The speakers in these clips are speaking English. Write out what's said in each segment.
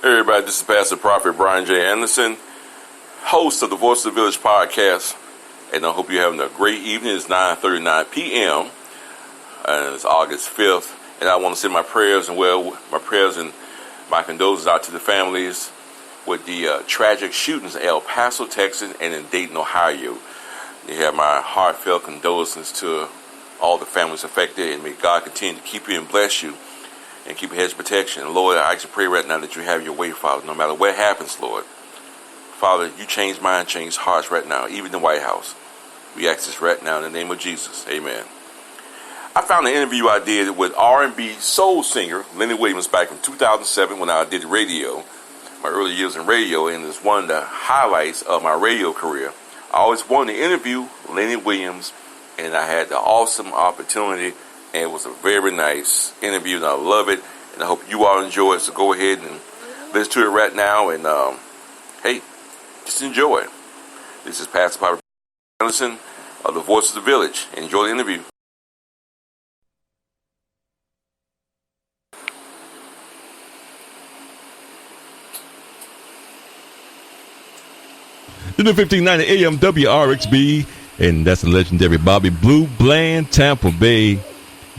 Hey everybody, this is Pastor Prophet Brian J. Anderson, host of the Voice of the Village podcast, and I hope you're having a great evening. It's 9:39 p.m. and it's August 5th, and I want to send my prayers and my condolences out to the families with the tragic shootings in El Paso, Texas, and in Dayton, Ohio. You have my heartfelt condolences to all the families affected, and may God continue to keep you and bless you and keep a hedge of protection. Lord, I actually pray right now that you have your way, Father, no matter what happens, Lord. Father, you change minds, change hearts right now, even in the White House. We ask this right now in the name of Jesus. Amen. I found an interview I did with R&B soul singer Lenny Williams back in 2007 when I did radio, my early years in radio, and it's one of the highlights of my radio career. I always wanted to interview Lenny Williams, and I had the awesome opportunity, and it was a very nice interview, and I love it, and I hope you all enjoy it. So go ahead and listen to it right now, and hey, just enjoy it. This is Pastor Prophet Anderson of the Voice of the Village. Enjoy the interview. This is 1590 AM WRXB, and that's the legendary Bobby Blue Bland, Tampa Bay.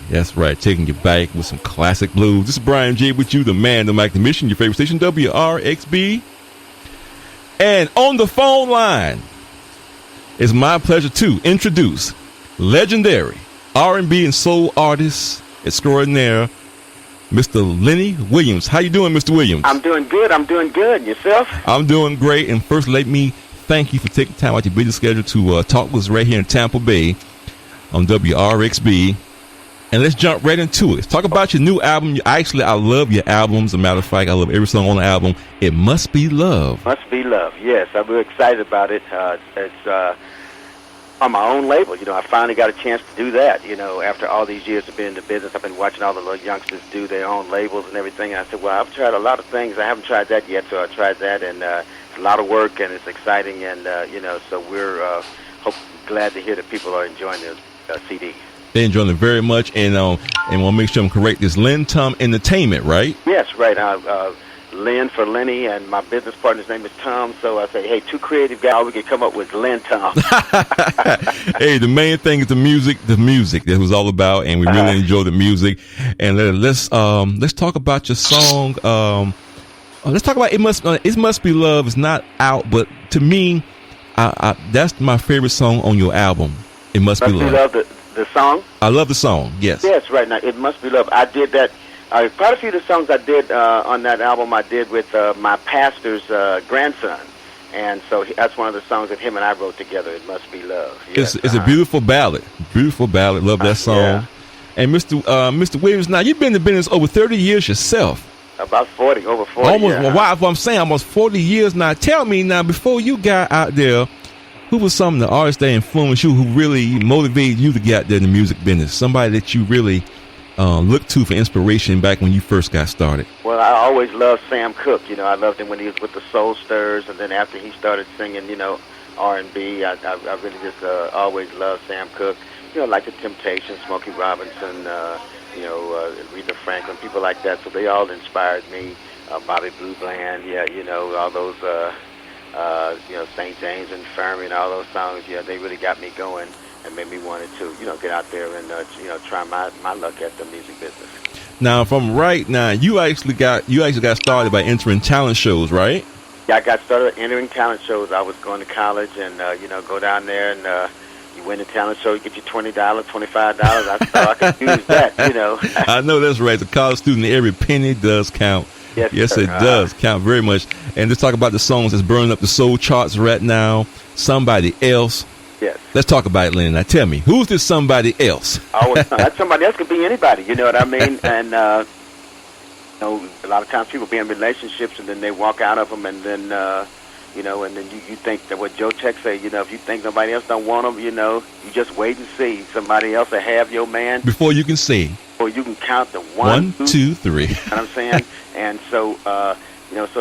That's right, taking you back with some classic blues. This is Brian J. with you, the man, the Mac, the mission, your favorite station, WRXB. And on the phone line, it's my pleasure to introduce legendary R&B and soul artist extraordinaire, Mr. Lenny Williams. How you doing, Mr. Williams? I'm doing good. Yourself? I'm doing great. And first, let me thank you for taking time out your busy schedule to talk with us right here in Tampa Bay on WRXB. And let's jump right into it. Let's talk about your new album. Actually, I love your albums. As a matter of fact, I love every song on the album. It Must Be Love. Must Be Love, yes. I'm really excited about it. It's on my own label. You know, I finally got a chance to do that. You know, after all these years of being in the business, I've been watching all the little youngsters do their own labels and everything. And I said, well, I've tried a lot of things. I haven't tried that yet, so I tried that. And it's a lot of work, and it's exciting. And, so we're glad to hear that people are enjoying the CDs. They're enjoying it very much, and want to make sure I'm correct. It's Len Tom Entertainment, right? Yes, right. Len for Lenny, and my business partner's name is Tom. So I say, hey, two creative guys, all we could come up with Len Tom. Hey, the main thing is the music. The music that was all about, and we really enjoy the music. And let's talk about your song. Let's talk about It Must Be Love. It's not out, but to me, that's my favorite song on your album. It Must Be Love. The song? I love the song, yes. Yes, right. Now, It Must Be Love. I did that. Quite a few of the songs I did on that album I did with my pastor's grandson. And so that's one of the songs that him and I wrote together, It Must Be Love. Yes, it's a beautiful ballad. Beautiful ballad. Love that song. Yeah. And Mr. Williams, now you've been in the business over 30 years yourself. About 40, over 40. Almost, yeah. Well, I'm saying almost 40 years now. Tell me now, before you got out there, who was some of the artists that influenced you, who really motivated you to get out there in the music business? Somebody that you really looked to for inspiration back when you first got started? Well, I always loved Sam Cooke. You know, I loved him when he was with the Soul Stirrers, and then after he started singing, R&B, I really just always loved Sam Cooke. You know, like the Temptations, Smokey Robinson, Aretha Franklin, people like that. So they all inspired me. Bobby Blue Bland, all those. St. James Infirmary and all those songs, they really got me going and made me want to, get out there and, try my luck at the music business. Now, if I'm right, now you actually got started by entering talent shows, right? Yeah, I got started entering talent shows. I was going to college and, go down there and you win a talent show, you get you $20, $25. I thought I could use that, I know that's right. As a college student, every penny does count. Yes, it does count very much. And let's talk about the songs that's burning up the soul charts right now. Somebody Else. Yes. Let's talk about it, Lenny. Now tell me, who's this somebody else? That somebody else could be anybody, you know what I mean? And, a lot of times people be in relationships and then they walk out of them and then, and then you think that what Joe Tech say, if you think nobody else don't want them, you just wait and see. Somebody else will have your man. Before you can see. Or you can count the 1, 2, 3. You know what I'm saying? And so, so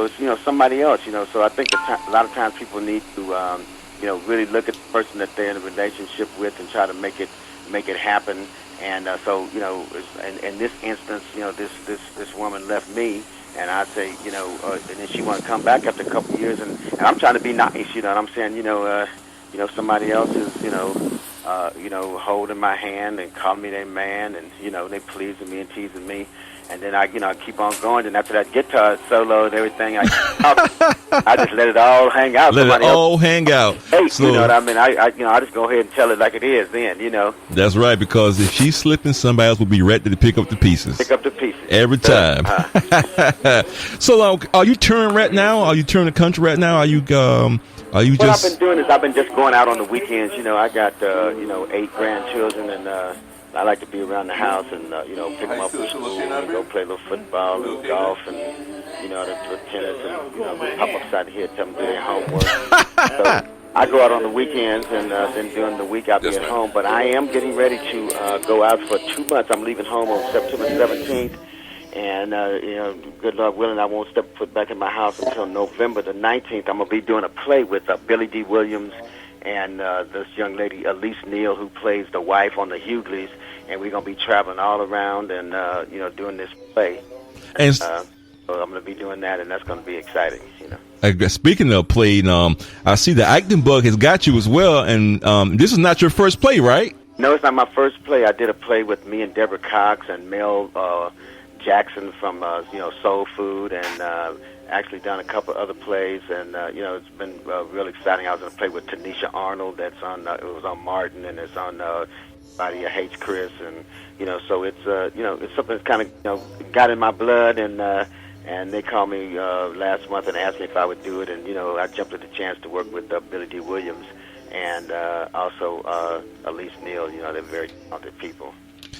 it's, somebody else, So I think a lot of times people need to, really look at the person that they're in a relationship with and try to make it happen. And so, in this instance, this woman left me, and I say, and then she want to come back after a couple of years, and I'm trying to be nice, you know what I'm saying? Somebody else is, holding my hand and calling me their man, and they pleasing me and teasing me, and then I keep on going. And after that guitar solo and everything, I just let it all hang out. Let it all hang out. Hey, so, you know what I mean? I just go ahead and tell it like it is. Then, That's right, because if she's slipping, somebody else will be ready to pick up the pieces. Pick up the pieces every time. So, are you touring right now? Are you touring the country right now? Are you What I've been doing is I've been just going out on the weekends. I got 8 grandchildren, and I like to be around the house and pick them up from school and go play a little football and golf and the tennis and pop upside the head, tell them to do their homework. So I go out on the weekends, and then during the week I'll be at home. But I am getting ready to go out for 2 months. I'm leaving home on September 17th. And, good Lord willing, I won't step foot back in my house until November the 19th. I'm going to be doing a play with Billy D. Williams and this young lady, Elise Neal, who plays the wife on the Hughleys. And we're going to be traveling all around and, doing this play. And, so I'm going to be doing that, and that's going to be exciting, Speaking of playing, I see the acting bug has got you as well. And this is not your first play, right? No, it's not my first play. I did a play with me and Deborah Cox and Mel Jackson from Soul Food, and actually done a couple other plays, and it's been real exciting. I was going to play with Tanisha Arnold. That's on it was on Martin, and it's on Body Hates Chris, and so it's it's something that's kind of got in my blood, and they called me last month and asked me if I would do it, and I jumped at the chance to work with Billy D. Williams and also Elise Neal. They're very talented people.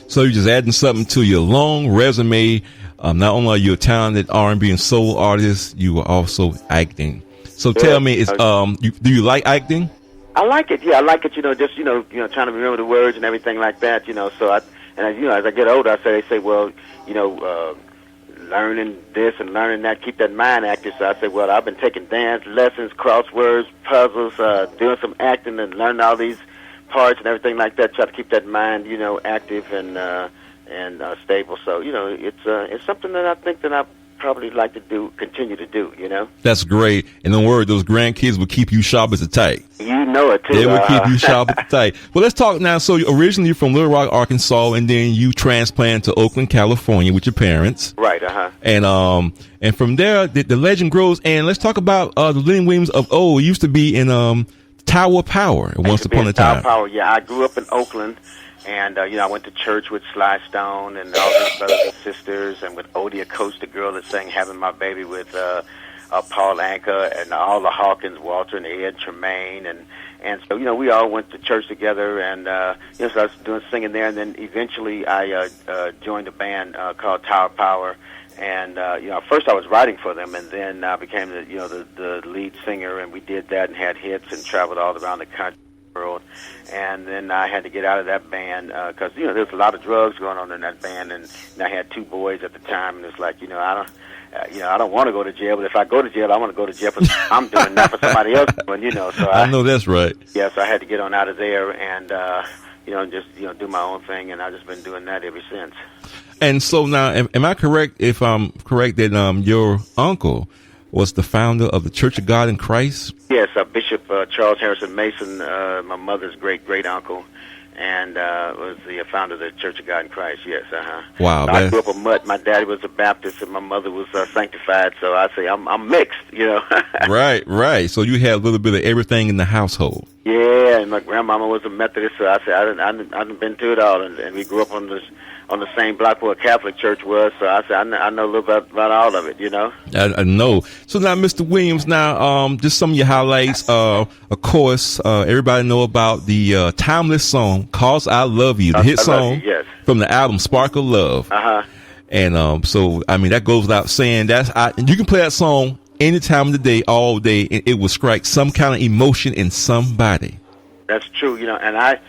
So you're just adding something to your long resume. Not only are you a talented R&B and soul artist, you are also acting. So tell me, do you like acting? I like it. Yeah, I like it. Just trying to remember the words and everything like that. So as I get older, they say, well, learning this and learning that, keep that mind active. So I say, well, I've been taking dance lessons, crosswords, puzzles, doing some acting, and learning all these parts and everything like that. Try to keep that mind, active and stable. So it's something that I think that I probably like to continue to do. That's great. And don't worry, those grandkids will keep you sharp as a tack. You know it too. They will keep you sharp as a tack. Well, let's talk now. So originally you're from Little Rock, Arkansas, and then you transplanted to Oakland, California with your parents. Right. And from there the legend grows. And let's talk about the Lenny Williams of old. He used to be in Tower of Power once upon a time. Tower of Power, yeah. I grew up in Oakland, and I went to church with Sly Stone and all his brothers and sisters, and with Odie Acosta, girl that sang "Having My Baby" with Paul Anka, and all the Hawkins, Walter and Ed Tremaine, and so we all went to church together, and so I was doing singing there, and then eventually I joined a band called Tower of Power. And first I was writing for them, and then I became the lead singer, and we did that and had hits and traveled all around the country, world. And then I had to get out of that band because there was a lot of drugs going on in that band, and I had 2 boys at the time, and it's like I don't want to go to jail, but if I go to jail, I want to go to jail for I'm doing, not for somebody else doing. So I know that's right. Yeah, so I had to get on out of there and just do my own thing, and I've just been doing that ever since. And so now, am I correct if I'm correct that your uncle was the founder of the Church of God in Christ? Yes, Bishop Charles Harrison Mason, my mother's great-great-uncle, and was the founder of the Church of God in Christ, yes. Wow. So I grew up a mutt. My daddy was a Baptist, and my mother was sanctified, so I say I'm mixed, Right. So you had a little bit of everything in the household. Yeah, and my grandmama was a Methodist, so I say I've been through it all, and we grew up on the same block where a Catholic church was, so I said I know a little bit about all of it, I know. So now, Mr. Williams, just some of your highlights. Of course, everybody know about the timeless song, "Cause I Love You," the hit song from the album Spark of Love. And so, I mean, that goes without saying. You can play that song any time of the day, all day, and it will strike some kind of emotion in somebody. That's true, and I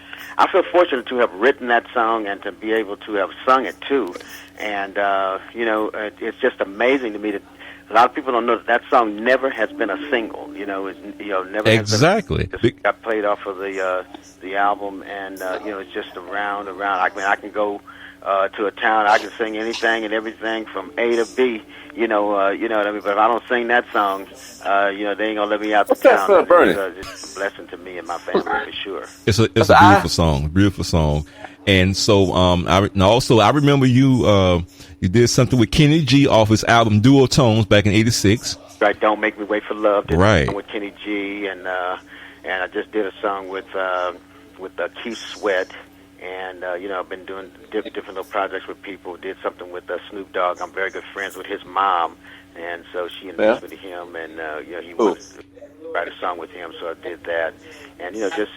feel fortunate to have written that song and to be able to have sung it too, and it's just amazing to me that A lot of people don't know that song never has been a single. You know, never exactly. Has been, just got played off of the album, and it's just around. I mean, I can go to a town, I can sing anything and everything from A to B. You know what I mean. But if I don't sing that song, they ain't gonna let me out the town. It's a blessing to me and my family for sure. It's a beautiful song. And so, I remember you did something with Kenny G off his album Dual Tones back in '86. Right, Don't Make Me Wait for Love. Did right. A song with Kenny G, and I just did a song with Keith Sweat, and I've been doing different little projects with people. Did something with Snoop Dogg. I'm very good friends with his mom, and so she introduced me to him, and he was. Write a song with him, so I did that, and just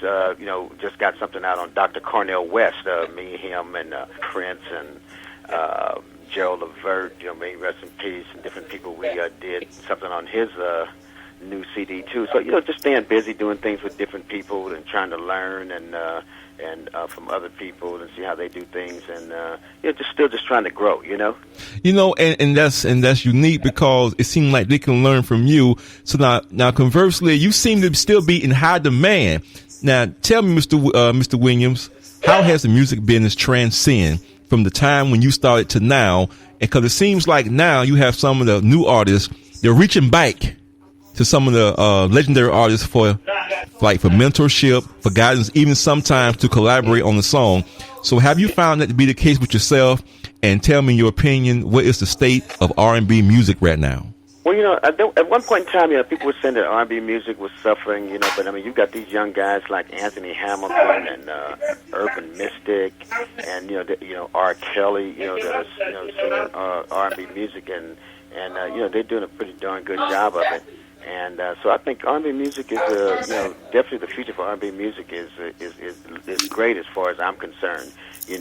got something out on Dr. Cornel West, me, him, and Prince, and Gerald Levert, may he rest in peace, and different people. We did something on his new CD too. So just staying busy doing things with different people and trying to learn and from other people and see how they do things, and just trying to grow. And that's unique because it seems like they can learn from you. So now conversely, you seem to still be in high demand. Now tell me, Mr. Williams, how has the music business transcend from the time when you started to now? Because it seems like now you have some of the new artists, they're reaching back to some of the legendary artists for mentorship, for guidance, even sometimes to collaborate on the song. So have you found that to be the case with yourself? And tell me your opinion, what is the state of R&B music right now? Well, at one point in time, people were saying that R&B music was suffering, but I mean, you've got these young guys like Anthony Hamilton and Urban Mystic, and R. Kelly, that are singing R&B music, and they're doing a pretty darn good job of it. And so I think R&B music is, definitely the future for R&B music is great as far as I'm concerned. These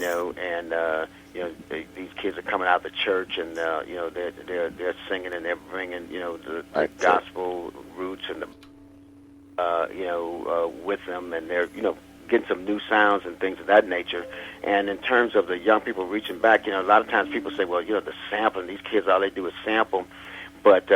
kids are coming out of the church, and they're singing, and they're bringing the gospel roots and with them, and they're getting some new sounds and things of that nature. And in terms of the young people reaching back, a lot of times people say, well, the sampling, these kids, all they do is sample. But,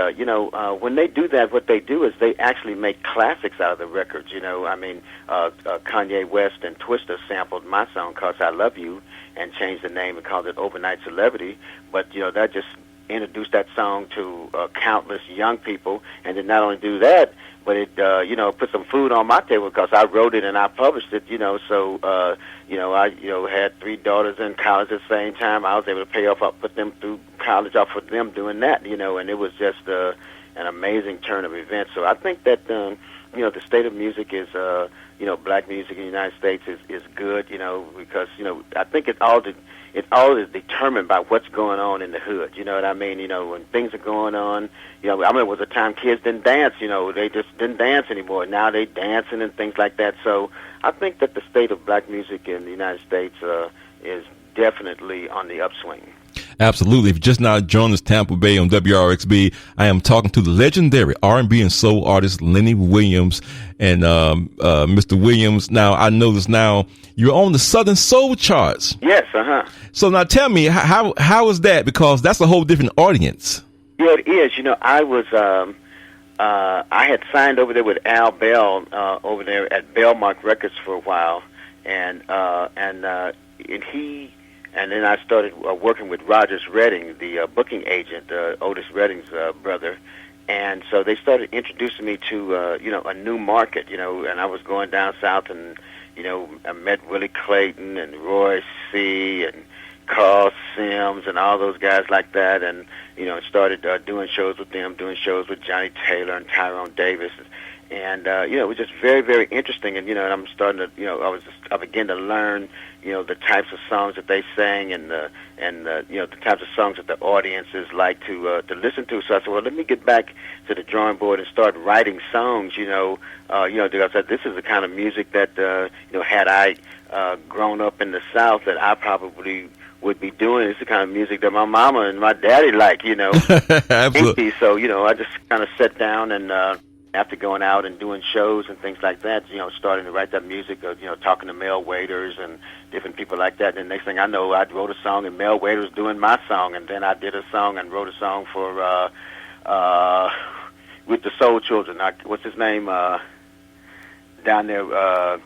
when they do that, what they do is they actually make classics out of the records. Kanye West and Twista sampled my song, "'Cause I Love You," and changed the name and called it Overnight Celebrity. But, that just introduced that song to countless young people. And then not only do that, but it, put some food on my table because I wrote it and I published it, So, I, had 3 daughters in college at the same time. I was able to pay off, put them through college off for them doing that, and it was just an amazing turn of events. So I think that, the state of music is, black music in the United States is good, because, I think it all is determined by what's going on in the hood. You know what I mean? When things are going on, I remember there was a time kids didn't dance, they just didn't dance anymore. Now they dancing and things like that. So I think that the state of black music in the United States is definitely on the upswing. Absolutely. If you just now joined us, Tampa Bay on WRXB, I am talking to the legendary R&B and soul artist Lenny Williams. And Mr. Williams, now I notice now you're on the Southern Soul charts. Yes, So now tell me, how is that? Because that's a whole different audience. Yeah, it is. I was I had signed over there with Al Bell over there at Bellmark Records for a while, and he. And then I started working with Rogers Redding, the booking agent, Otis Redding's brother. And so they started introducing me to, a new market, and I was going down south and, I met Willie Clayton and Roy C. and Carl Sims and all those guys like that. And, started doing shows with them, doing shows with Johnny Taylor and Tyrone Davis. And, it was just very, very interesting. And, and I'm starting to, I began to learn, the types of songs that they sang and the types of songs that the audiences like to listen to. So I said, well, let me get back to the drawing board and start writing songs, because I said, this is the kind of music that, had I grown up in the South, that I probably would be doing. It's the kind of music that my mama and my daddy like, Absolutely. So, I just kind of sat down and, after going out and doing shows and things like that, starting to write that music, talking to Mel Waiters and different people like that. And the next thing I know, I wrote a song and Mel Waiters doing my song. And then I did a song and wrote a song for uh, with the Soul Children. What's his name? Down there.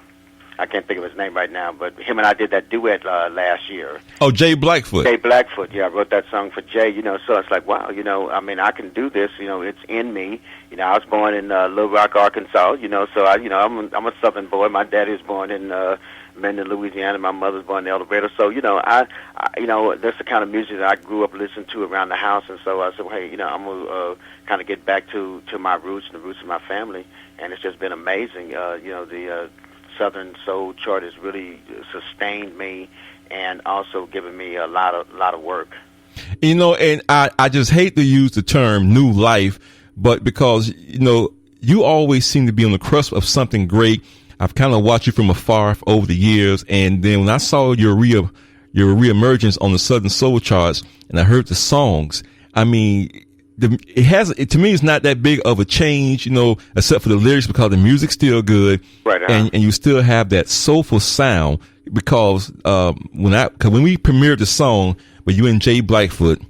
I can't think of his name right now, but him and I did that duet last year. Oh, Jay Blackfoot. Jay Blackfoot, yeah, I wrote that song for Jay, so it's like, wow, I mean, I can do this, it's in me. I was born in Little Rock, Arkansas, so I'm a Southern boy. My daddy was born in Mendon, Louisiana. My mother's born in El Dorado. So, that's the kind of music that I grew up listening to around the house, and so I said, well, hey, I'm going to kind of get back to my roots and the roots of my family, and it's just been amazing. The Southern Soul chart has really sustained me and also given me a lot of work. And I just hate to use the term new life, but because, you always seem to be on the cusp of something great. I've kind of watched you from afar over the years. And then when I saw your reemergence on the Southern Soul charts and I heard the songs, I mean, to me, it's not that big of a change, except for the lyrics, because the music's still good. Right. And you still have that soulful sound, because, when we premiered the song with you and Jay Blackfoot,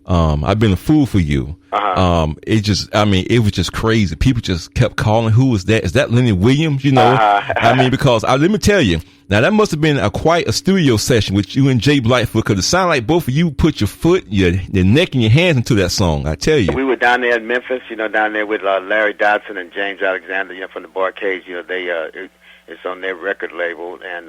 I've been a fool for you. It was just crazy. People just kept calling, who is that? Is that Lenny Williams? Because let me tell you, now that must have been quite a studio session with you and Jay Blackfoot, because it sounded like both of you put your foot, your neck and your hands into that song. I tell you. We were down there in Memphis, down there with Larry Dodson and James Alexander, from the Barcades. It's on their record label, and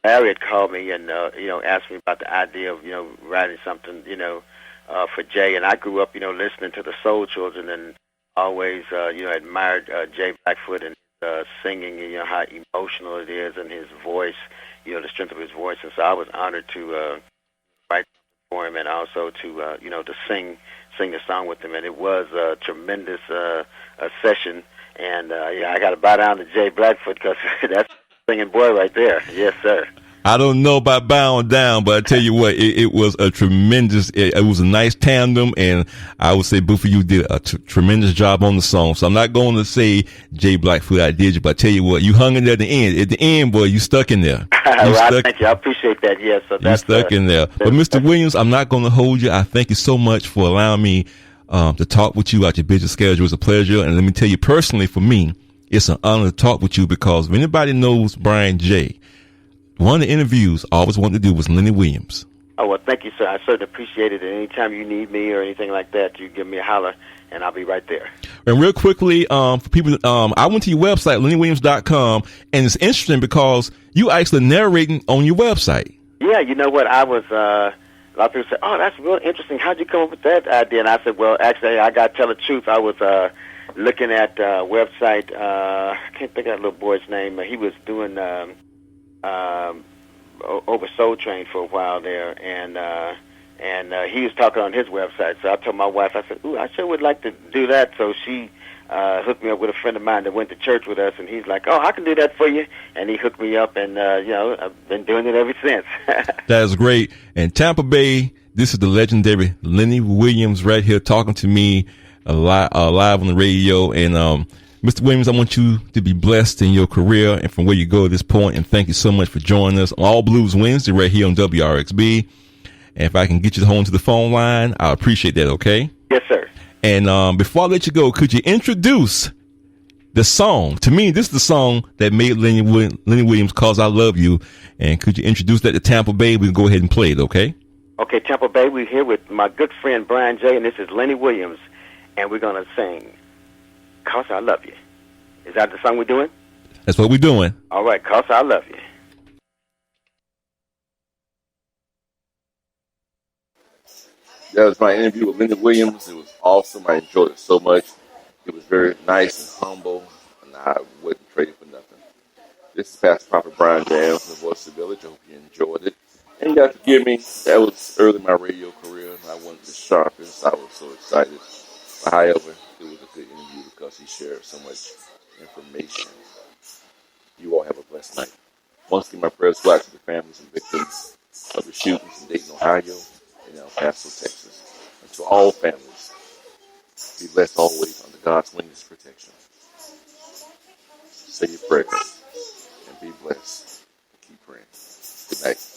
Larry had called me and asked me about the idea of writing something for Jay. And I grew up listening to the Soul Children and always admired Jay Blackfoot and singing, how emotional it is, and his voice, the strength of his voice. And so I was honored to write for him, and also to to sing the song with him. And it was a tremendous session. And I got to bow down to Jay Blackfoot, because that's a singing boy right there. Yes, sir. I don't know about bowing down, but I tell you what, it was a tremendous, it was a nice tandem, and I would say both of you did a tremendous job on the song. So I'm not going to say Jay Blackfoot, I did you, but I tell you what, you hung in there at the end. At the end, boy, you stuck in there. Thank you. I appreciate that. Yes, so you stuck in there. But Mr. Williams, I'm not going to hold you. I thank you so much for allowing me to talk with you out your busy schedule. It was a pleasure. And let me tell you personally, for me, it's an honor to talk with you, because if anybody knows Brian J., one of the interviews I always wanted to do was Lenny Williams. Oh, well, thank you, sir. I certainly appreciate it. And anytime you need me or anything like that, you give me a holler, and I'll be right there. And real quickly, for people, I went to your website, LennyWilliams.com, and it's interesting because you actually narrating on your website. Yeah, you know what? I was, a lot of people say, oh, that's real interesting. How'd you come up with that idea? And I said, well, actually, I got to tell the truth. I was looking at a website. I can't think of that little boy's name. He was doing over Soul Train for a while there, and he was talking on his website. So I told my wife, I said, ooh, I sure would like to do that. So she hooked me up with a friend of mine that went to church with us, and he's like, oh, I can do that for you. And he hooked me up, and I've been doing it ever since. That is great. And Tampa Bay, this is the legendary Lenny Williams right here talking to me live on the radio. And Mr. Williams, I want you to be blessed in your career and from where you go at this point. And thank you so much for joining us on All Blues Wednesday right here on WRXB. And if I can get you home to the phone line, I appreciate that, okay? Yes, sir. And before I let you go, could you introduce the song? To me, this is the song that made Lenny Williams, Cause I Love You. And could you introduce that to Tampa Bay? We can go ahead and play it, okay? Okay, Tampa Bay, we're here with my good friend Brian J., and this is Lenny Williams. And we're going to sing Cause I Love You. Is that the song we're doing? That's what we're doing. All right, Cause I Love You. That was my interview with Lenny Williams. It was awesome. I enjoyed it so much. It was very nice and humble, and I wouldn't trade it for nothing. This is Pastor Prophet Brian J. from the Voice of the Village. I hope you enjoyed it. And you got to forgive me. That was early in my radio career. I wasn't the sharpest. I was so excited. But however, it was a good interview because he shared so much information. You all have a blessed night. Once again, my prayers go out to the families and victims of the shootings in Dayton, Ohio, and El Paso, Texas. And to all families, be blessed always under God's wings of protection. Say your prayers and be blessed. Keep praying. Good night.